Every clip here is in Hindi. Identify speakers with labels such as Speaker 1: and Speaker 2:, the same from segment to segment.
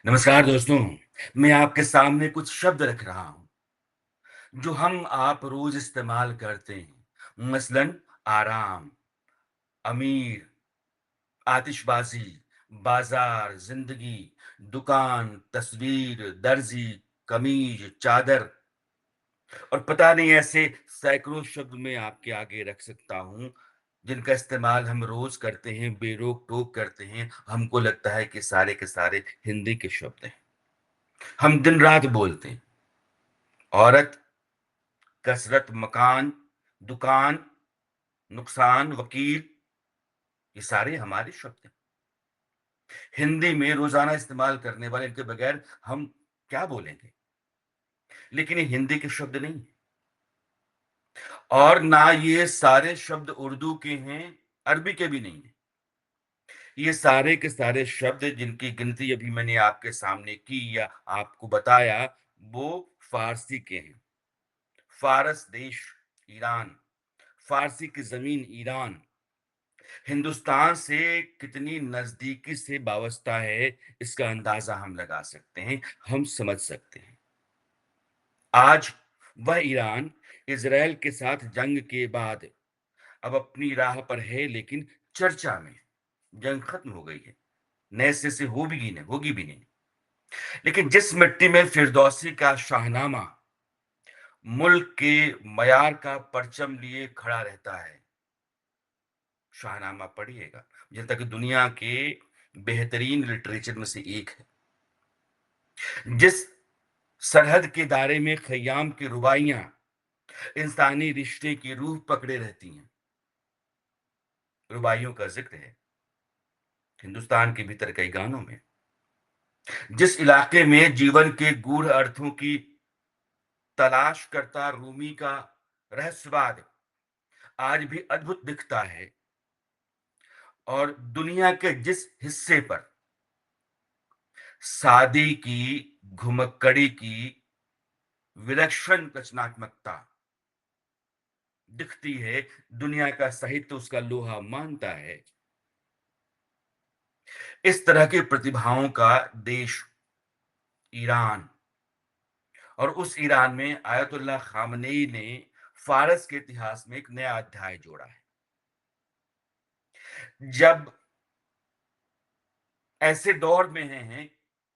Speaker 1: नमस्कार दोस्तों। मैं आपके सामने कुछ शब्द रख रहा हूं जो हम आप रोज इस्तेमाल करते हैं। मसलन आराम, अमीर, आतिशबाजी, बाजार, जिंदगी, दुकान, तस्वीर, दर्जी, कमीज, चादर और पता नहीं ऐसे सैकड़ों शब्द मैं आपके आगे रख सकता हूं जिनका इस्तेमाल हम रोज करते हैं, बेरोक टोक करते हैं। हमको लगता है कि सारे के सारे हिंदी के शब्द हैं। हम दिन रात बोलते हैं। औरत, कसरत, मकान, दुकान, नुकसान, वकील, ये सारे हमारे शब्द हैं। हिंदी में रोजाना इस्तेमाल करने वाले इनके बगैर हम क्या बोलेंगे? लेकिन ये हिंदी के शब्द नहीं है और ना ये सारे शब्द उर्दू के हैं, अरबी के भी नहीं है। ये सारे के सारे शब्द जिनकी गिनती अभी मैंने आपके सामने की या आपको बताया, वो फारसी के हैं। फारस देश, ईरान, फारसी की जमीन ईरान हिंदुस्तान से कितनी नजदीकी से वाबस्ता है, इसका अंदाजा हम लगा सकते हैं, हम समझ सकते हैं। आज वह ईरान इजराइल के साथ जंग के बाद अब अपनी राह पर है, लेकिन चर्चा में। जंग खत्म हो गई है, नए सिरे से होगी भी नहीं। लेकिन जिस मिट्टी में फिरदौसी का शाहनामा मुल्क के मयार का परचम लिए खड़ा रहता है, शाहनामा पढ़िएगा। मुझे लगता है कि दुनिया के बेहतरीन लिटरेचर में से एक है। जिस सरहद के दायरे में खयाम की रुबाइयां इंसानी रिश्ते की रूह पकड़े रहती हैं, रुबाइयों का जिक्र है हिंदुस्तान के भीतर कई गानों में। जिस इलाके में जीवन के गूढ़ अर्थों की तलाश करता रूमी का रहस्यवाद आज भी अद्भुत दिखता है, और दुनिया के जिस हिस्से पर सादी की, घुमक्कड़ी की विलक्षण रचनात्मकता दिखती है, दुनिया का साहित्य उसका लोहा मानता है, इस तरह की प्रतिभाओं का देश ईरान। और उस ईरान में आयतुल्लाह खामनेई ने फारस के इतिहास में एक नया अध्याय जोड़ा है। जब ऐसे दौर में हैं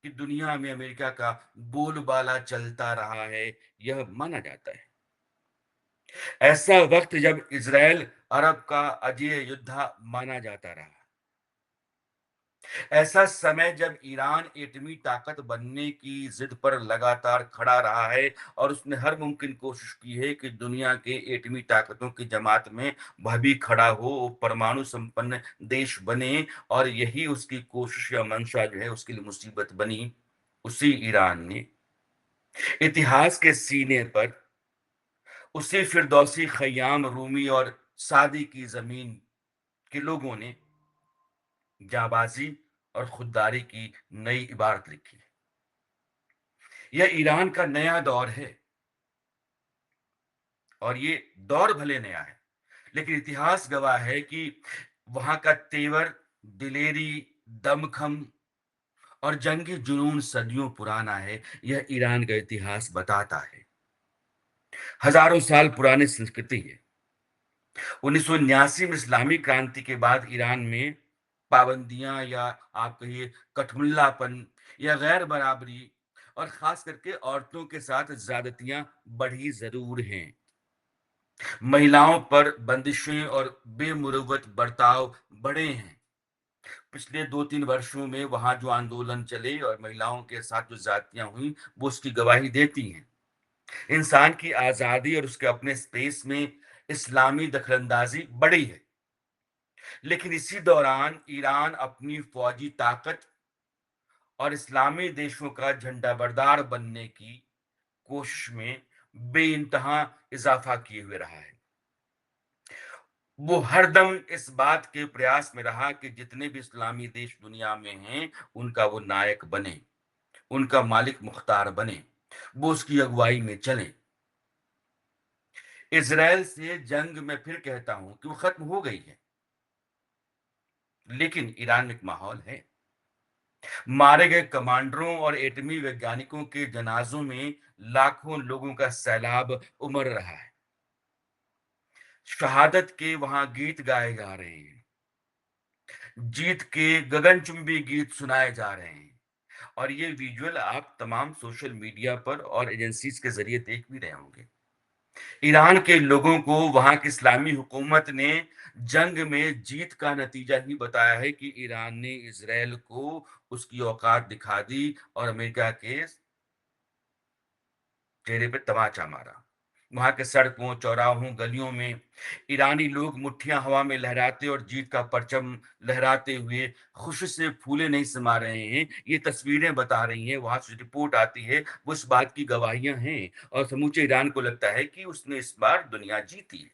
Speaker 1: कि दुनिया में अमेरिका का बोलबाला चलता रहा है, यह माना जाता है। ऐसा वक्त जब इज़राइल अरब का अजेय योद्धा माना जाता रहा। ऐसा समय जब ईरान एटमी ताकत बनने की जिद पर लगातार खड़ा रहा है और उसने हर मुमकिन कोशिश की है कि दुनिया के एटमी ताकतों की जमात में वह भी खड़ा हो, वो परमाणु संपन्न देश बने। और यही उसकी कोशिश या मंशा जो है उसके लिए मुसीबत बनी। उसी ईरान ने इतिहास के सीने पर उसी फिरदौसी, खयाम, रूमी और सादी की जमीन के लोगों ने जाबाजी और खुददारी की नई इबारत लिखी। यह ईरान का नया दौर है, और ये दौर भले नया है, लेकिन इतिहास गवाह है कि वहां का तेवर, दिलेरी, दमखम और जंगी जुनून सदियों पुराना है। यह ईरान का इतिहास बताता है। हजारों साल पुरानी संस्कृति है। 1979 में इस्लामी क्रांति के बाद ईरान में पाबंदियां या आप कहिए कठमुल्लापन या गैर बराबरी और खास करके औरतों के साथ ज्यादतियां बढ़ी जरूर हैं। महिलाओं पर बंदिशें और बेमुरवत बर्ताव बढ़े हैं। पिछले 2-3 वर्षों में वहां जो आंदोलन चले और महिलाओं के साथ जो ज्यादतियां हुई, वो उसकी गवाही देती हैं। इंसान की आजादी और उसके अपने स्पेस में इस्लामी दखलंदाजी बढ़ी है। लेकिन इसी दौरान ईरान अपनी फौजी ताकत और इस्लामी देशों का झंडाबरदार बनने की कोशिश में बेइंतहा इजाफा किए हुए रहा है। वो हरदम इस बात के प्रयास में रहा कि जितने भी इस्लामी देश दुनिया में हैं, उनका वो नायक बने, उनका मालिक मुख्तार बने, वो उसकी अगुवाई में चले। इजराइल से जंग मैं फिर कहता हूं कि वो खत्म हो गई है, लेकिन ईरान में एक माहौल है। मारे गए कमांडरों और एटमी वैज्ञानिकों के जनाजों में लाखों लोगों का सैलाब उमड़ रहा है। शहादत के वहां गीत गाए जा रहे हैं। जीत के गगनचुंबी गीत सुनाए जा रहे हैं। और ये विजुअल आप तमाम सोशल मीडिया पर और एजेंसीज के जरिए देख भी रहे होंगे। ईरान के लोगों को वहां की इस्लामी हुकूमत ने जंग में जीत का नतीजा ही बताया है कि ईरान ने इसराइल को उसकी औकात दिखा दी और अमेरिका के चेहरे पे तमाचा मारा। वहाँ के सड़कों, चौराहों, गलियों में ईरानी लोग मुट्ठियाँ हवा में लहराते और जीत का परचम लहराते हुए खुशी से फूले नहीं समा रहे हैं। ये तस्वीरें बता रही हैं, वहाँ से रिपोर्ट आती है, वो इस बात की गवाहियाँ हैं और समूचे ईरान को लगता है कि उसने इस बार दुनिया जीती है,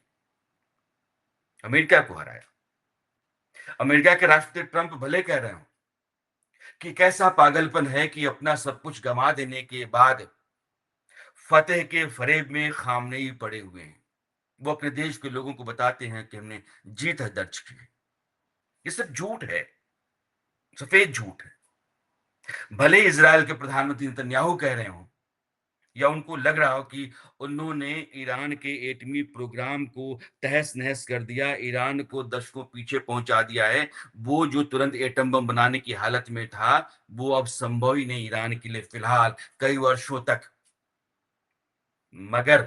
Speaker 1: अमेरिका को हराया। अमेरिका के राष्ट्रपति ट्रंप भले कह रहे हों कि कैसा पागलपन है कि अपना सब कुछ गँवा देने के बाद फतेह के फ़रेब में ख़ामनेई पड़े हुए हैं। वो अपने देश के लोगों को बताते हैं कि हमने जीत दर्ज की है। ये सब झूठ है, सफेद झूठ है। भले ही इज़राइल के प्रधानमंत्री नेतन्याहू कह रहे हों या उनको लग रहा हो कि उन्होंने ईरान के एटमी प्रोग्राम को तहस-नहस कर दिया, ईरान को दशकों पीछे पहुँचा दिया है। वो जो तुरंत एटम बम बनाने की हालत में था, वो अब संभव ही नहीं ईरान के लिए फ़िलहाल कई वर्षों तक। मगर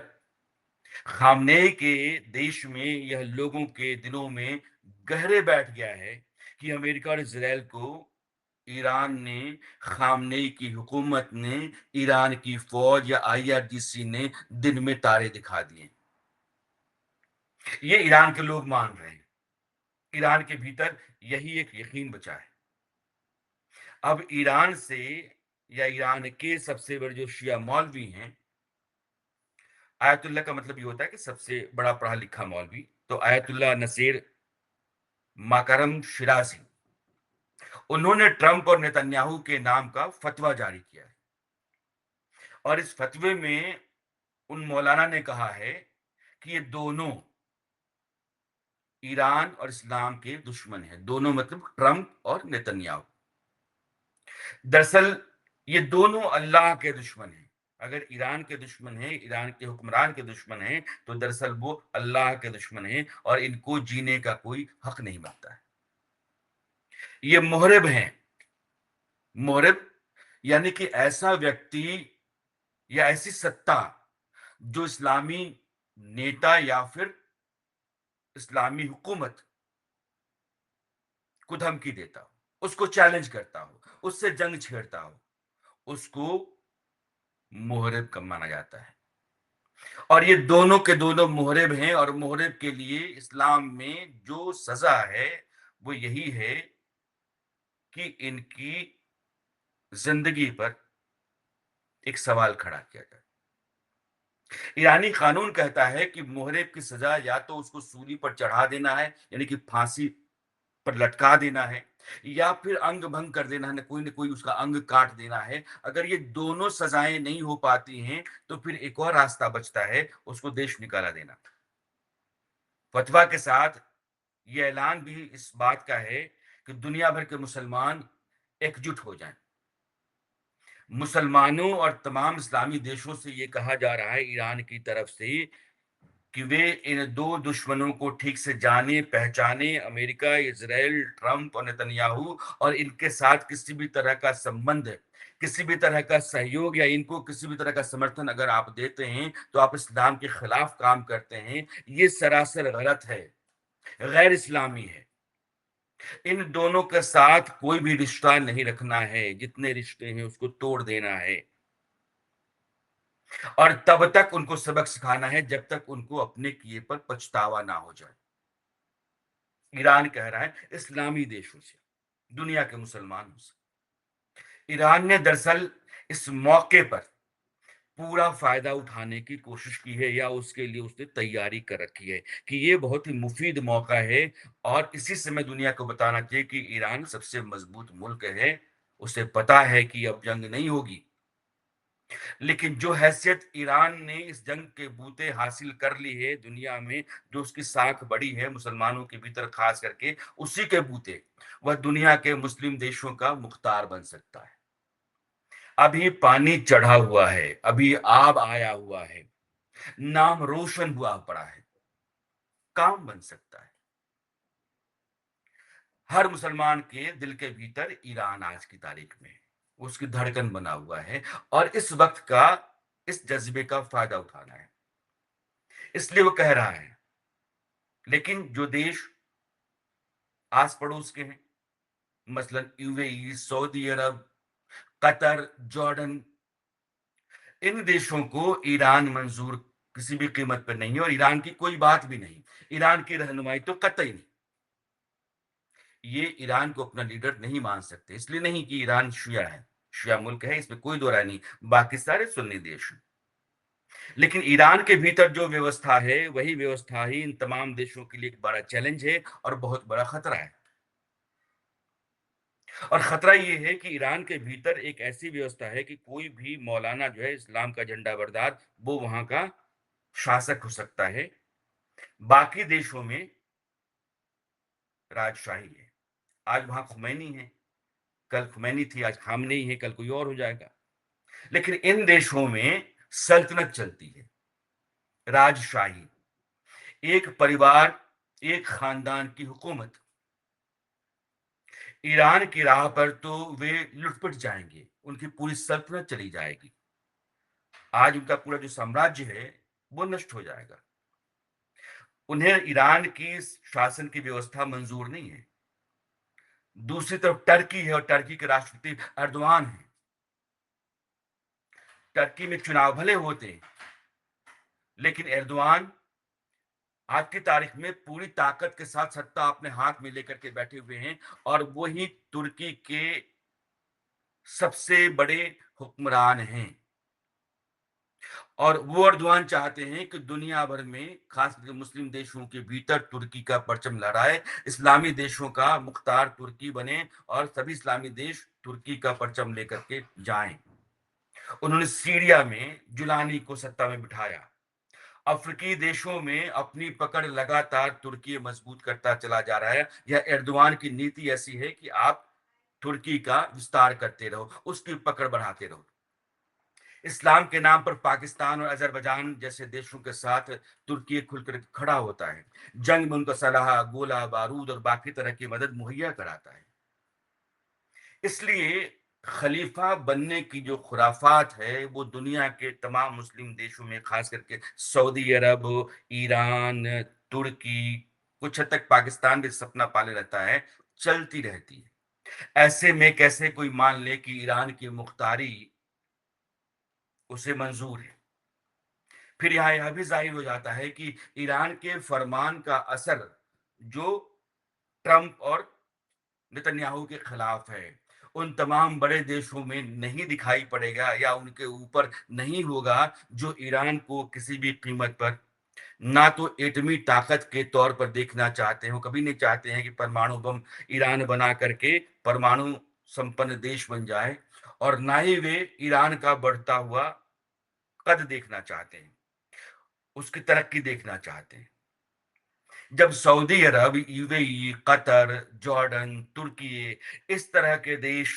Speaker 1: खामनेई के देश में यह लोगों के दिलों में गहरे बैठ गया है कि अमेरिका और इज़राइल को ईरान ने, खामनेई की हुकूमत ने, ईरान की फ़ौज या आईआरजीसी ने दिन में तारे दिखा दिए। ये ईरान के लोग मान रहे हैं। ईरान के भीतर यही एक यकीन बचा है। अब ईरान से या ईरान के सबसे बड़े जो शिया मौलवी हैं, आयतुल्लाह का मतलब ये होता है कि सबसे बड़ा पढ़ा-लिखा मौलवी, तो आयतुल्लाह नसीर माकरम शिराज़ी, उन्होंने ट्रंप और नेतन्याहू के नाम का फतवा जारी किया है और इस फतवे में उन मौलाना ने कहा है कि ये दोनों ईरान और इस्लाम के दुश्मन हैं। दोनों मतलब ट्रंप और नेतन्याहू। दरअसल ये दोनों अल्लाह के दुश्मन हैं। अगर ईरान के दुश्मन हैं, ईरान के हुक्मरान के दुश्मन हैं, तो दरअसल वो अल्लाह के दुश्मन हैं और इनको जीने का कोई हक नहीं बनता है। ये मुहरिब हैं। मुहरिब यानी कि ऐसा व्यक्ति या ऐसी सत्ता जो इस्लामी नेता या फिर इस्लामी हुकूमत को धमकी देता हो, उसको चैलेंज करता हो, उससे जंग छेड़ता हो, उसको मुहरिब कब माना जाता है। और ये दोनों के दोनों मुहरिब हैं और मुहरिब के लिए इस्लाम में जो सज़ा है, वो यही है कि इनकी ज़िंदगी पर एक सवाल खड़ा किया जाए। ईरानी कानून कहता है कि मुहरिब की सज़ा या तो उसको सूली पर चढ़ा देना है, यानी कि फांसी पर लटका देना है या फिर अंग भंग कर देना है, न कोई उसका अंग काट देना है। अगर ये दोनों सज़ाएँ नहीं हो पाती हैं, तो फिर एक और रास्ता बचता है, उसको देश निकाला देना। फ़तवा के साथ ये ऐलान भी इस बात का है कि दुनिया भर के मुसलमान एकजुट हो जाएँ। मुसलमानों और तमाम इस्लामी देशों से ये कहा जा रहा है ईरान की तरफ से कि वे इन 2 दुश्मनों को ठीक से जाने, पहचाने, अमेरिका, इज़राइल, ट्रंप और नेतन्याहू और इनके साथ किसी भी तरह का संबंध, किसी भी तरह का सहयोग या इनको किसी भी तरह का समर्थन अगर आप देते हैं, तो आप इस्लाम के खिलाफ काम करते हैं। ये सरासर गलत है, गैर इस्लामी है। इन दोनों के साथ कोई भी रिश्ता नहीं रखना है, जितने रिश्ते हैं उसको तोड़ देना है और तब तक उनको सबक सिखाना है जब तक उनको अपने किए पर पछतावा ना हो जाए। ईरान कह रहा है इस्लामी देशों से, दुनिया के मुसलमानों से। ईरान ने दरअसल इस मौके पर पूरा फ़ायदा उठाने की कोशिश की है या उसके लिए उसने तैयारी कर रखी है कि ये बहुत ही मुफ़ीद मौका है और इसी समय दुनिया को बताना चाहिए कि ईरान सबसे मज़बूत मुल्क है। उसे पता है कि अब जंग नहीं होगी। लेकिन जो हैसियत ईरान ने इस जंग के बूते हासिल कर ली है दुनिया में, जो उसकी साख बढ़ी है मुसलमानों के भीतर खास करके, उसी के बूते वह दुनिया के मुस्लिम देशों का मुख्तार बन सकता है। अभी पानी चढ़ा हुआ है, अभी आब आया हुआ है, नाम रोशन हुआ पड़ा है, काम बन सकता है। हर मुसलमान के दिल के भीतर ईरान आज की तारीख में उसकी धड़कन बना हुआ है और इस वक्त का इस जज्बे का फायदा उठाना है। इसलिए वो कह रहा है, लेकिन जो देश आस पड़ोस के हैं, मसलन यूएई, सऊदी अरब, कतर, जॉर्डन, इन देशों को ईरान मंजूर किसी भी कीमत पर नहीं है और ईरान की कोई बात भी नहीं। ईरान की रहनुमाई तो कतई नहीं। ये ईरान को अपना लीडर नहीं मान सकते, इसलिए नहीं कि ईरान शिया है, शिया मुल्क है, इसमें कोई दो राय नहीं, बाकी सारे सुन्नी देश हैं। लेकिन ईरान के भीतर जो व्यवस्था है, वही व्यवस्था ही इन तमाम देशों के लिए एक बड़ा चैलेंज है और बहुत बड़ा खतरा है। और खतरा ये है कि ईरान के भीतर एक ऐसी व्यवस्था है कि कोई भी मौलाना जो है इस्लाम का झंडा बरदार, वो वहां का शासक हो सकता है। बाकी देशों में राजशाही है। आज वहां खुमैनी है, कल खुमैनी थी, आज खामनेई है, कल कोई और हो जाएगा। लेकिन इन देशों में सल्तनत चलती है, राजशाही, एक परिवार, एक खानदान की हुकूमत। ईरान की राह पर तो वे लुटपुट जाएंगे, उनकी पूरी सल्तनत चली जाएगी। आज उनका पूरा जो साम्राज्य है वो नष्ट हो जाएगा। उन्हें ईरान की शासन की व्यवस्था मंजूर नहीं है। दूसरी तरफ टर्की है और टर्की के राष्ट्रपति एर्दोआन है। टर्की में चुनाव भले होते हैं, लेकिन एर्दोआन आज की तारीख में पूरी ताकत के साथ सत्ता अपने हाथ में लेकर के बैठे हुए हैं और वही तुर्की के सबसे बड़े हुक्मरान हैं। और वो एर्दोआन चाहते हैं कि दुनिया भर में खास करके मुस्लिम देशों के भीतर तुर्की का परचम लहराए, इस्लामी देशों का मुख्तार तुर्की बने और सभी इस्लामी देश तुर्की का परचम लेकर के जाएं। उन्होंने सीरिया में जुलानी को सत्ता में बिठाया। अफ्रीकी देशों में अपनी पकड़ लगातार तुर्की मजबूत करता चला जा रहा है। यह एर्दोआन की नीति ऐसी है कि आप तुर्की का विस्तार करते रहो, उसकी पकड़ बढ़ाते रहो। इस्लाम के नाम पर पाकिस्तान और अजरबैजान जैसे देशों के साथ तुर्की खुलकर खड़ा होता है। जंग में उनको सलाह, गोला बारूद और बाकी तरह की मदद मुहैया कराता है। इसलिए खलीफा बनने की जो खुराफात है वो दुनिया के तमाम मुस्लिम देशों में, खास करके सऊदी अरब, ईरान, तुर्की, कुछ हद तक पाकिस्तान भी सपना पाले रहता है, चलती रहती है। ऐसे में कैसे कोई मान ले कि ईरान की मुख्तारी उसे मंजूर है। फिर यहाँ यह भी जाहिर हो जाता है कि ईरान के फरमान का असर जो ट्रंप और नेतन्याहू के खिलाफ है, उन तमाम बड़े देशों में नहीं दिखाई पड़ेगा या उनके ऊपर नहीं होगा जो ईरान को किसी भी कीमत पर ना तो एटमी ताकत के तौर पर देखना चाहते हो, कभी नहीं चाहते हैं कि परमाणु बम ईरान बना करके परमाणु संपन्न देश बन जाए, और ना ही वे ईरान का बढ़ता हुआ कद देखना चाहते हैं, उसकी तरक्की देखना चाहते हैं। जब सऊदी अरब, यूएई, कतर, जॉर्डन, तुर्की, इस तरह के देश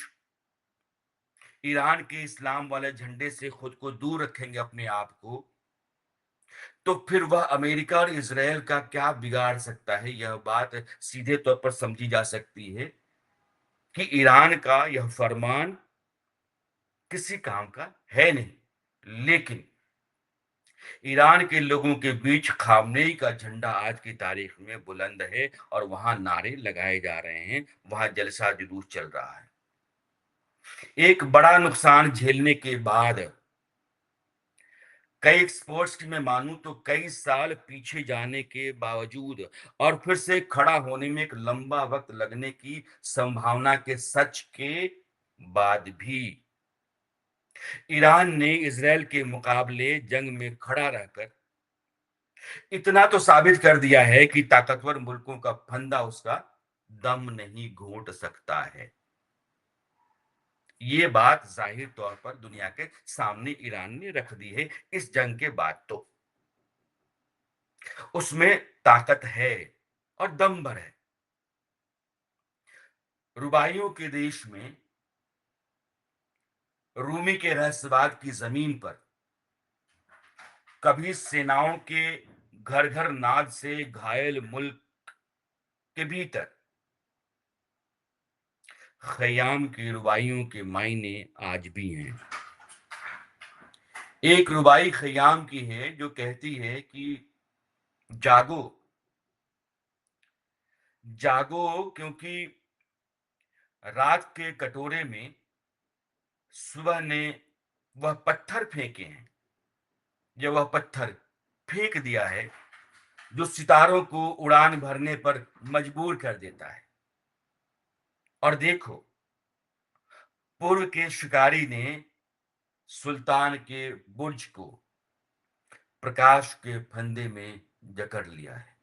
Speaker 1: ईरान के इस्लाम वाले झंडे से खुद को दूर रखेंगे अपने आप को, तो फिर वह अमेरिका और इज़राइल का क्या बिगाड़ सकता है? यह बात सीधे तौर पर समझी जा सकती है कि ईरान का यह फरमान किसी काम का है नहीं। लेकिन ईरान के लोगों के बीच खामनेई का झंडा आज की तारीख में बुलंद है और वहां नारे लगाए जा रहे हैं, वहां जलसा जुलूस चल रहा है। एक बड़ा नुकसान झेलने के बाद कई स्पोर्ट्स की मैं मानूं तो कई साल पीछे जाने के बावजूद और फिर से खड़ा होने में एक लंबा वक्त लगने की संभावना के सच के बाद भी ईरान ने इजराइल के मुकाबले जंग में खड़ा रहकर इतना तो साबित कर दिया है कि ताकतवर मुल्कों का फंदा उसका दम नहीं घोंट सकता है। ये बात ज़ाहिर तौर पर दुनिया के सामने ईरान ने रख दी है इस जंग के बाद तो। उसमें ताकत है और दम भर है। रुबाइयों के देश में रूमी के रहस्यवाद की ज़मीन पर कभी सेनाओं के घर-घर नाद से घायल मुल्क के भीतर ख़याम की रुबाइयों के मायने आज भी हैं। एक रुबाई ख़याम की है जो कहती है कि जागो, जागो क्योंकि रात के कटोरे में सुबह ने वह पत्थर फेंके हैं, ये वह पत्थर फेंक दिया है जो सितारों को उड़ान भरने पर मजबूर कर देता है। और देखो, पूर्व के शिकारी ने सुल्तान के बुर्ज को प्रकाश के फंदे में जकड़ लिया है।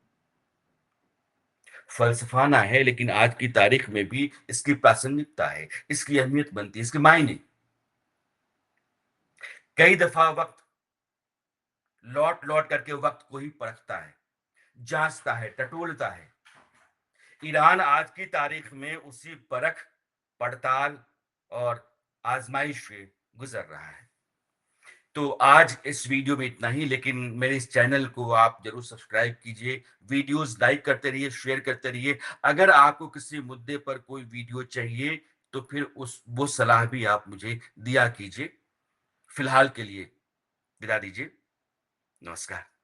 Speaker 1: फलसफाना है लेकिन आज की तारीख में भी इसकी प्रासंगिकता है, इसकी अहमियत बनती है, इसके मायने। कई दफा वक्त लौट-लौट करके वक्त को ही परखता है, जांचता है, टटोलता है। ईरान आज की तारीख में उसी परख, पड़ताल और आजमाइश से गुजर रहा है। तो आज इस वीडियो में इतना ही, लेकिन मेरे इस चैनल को आप ज़रूर सब्सक्राइब कीजिए, वीडियोज़ लाइक करते रहिए, शेयर करते रहिए। अगर आपको किसी मुद्दे पर कोई वीडियो चाहिए, तो फिर उस वो सलाह भी आप मुझे दिया कीजिए। फिलहाल के लिए विदा दीजिए। नमस्कार।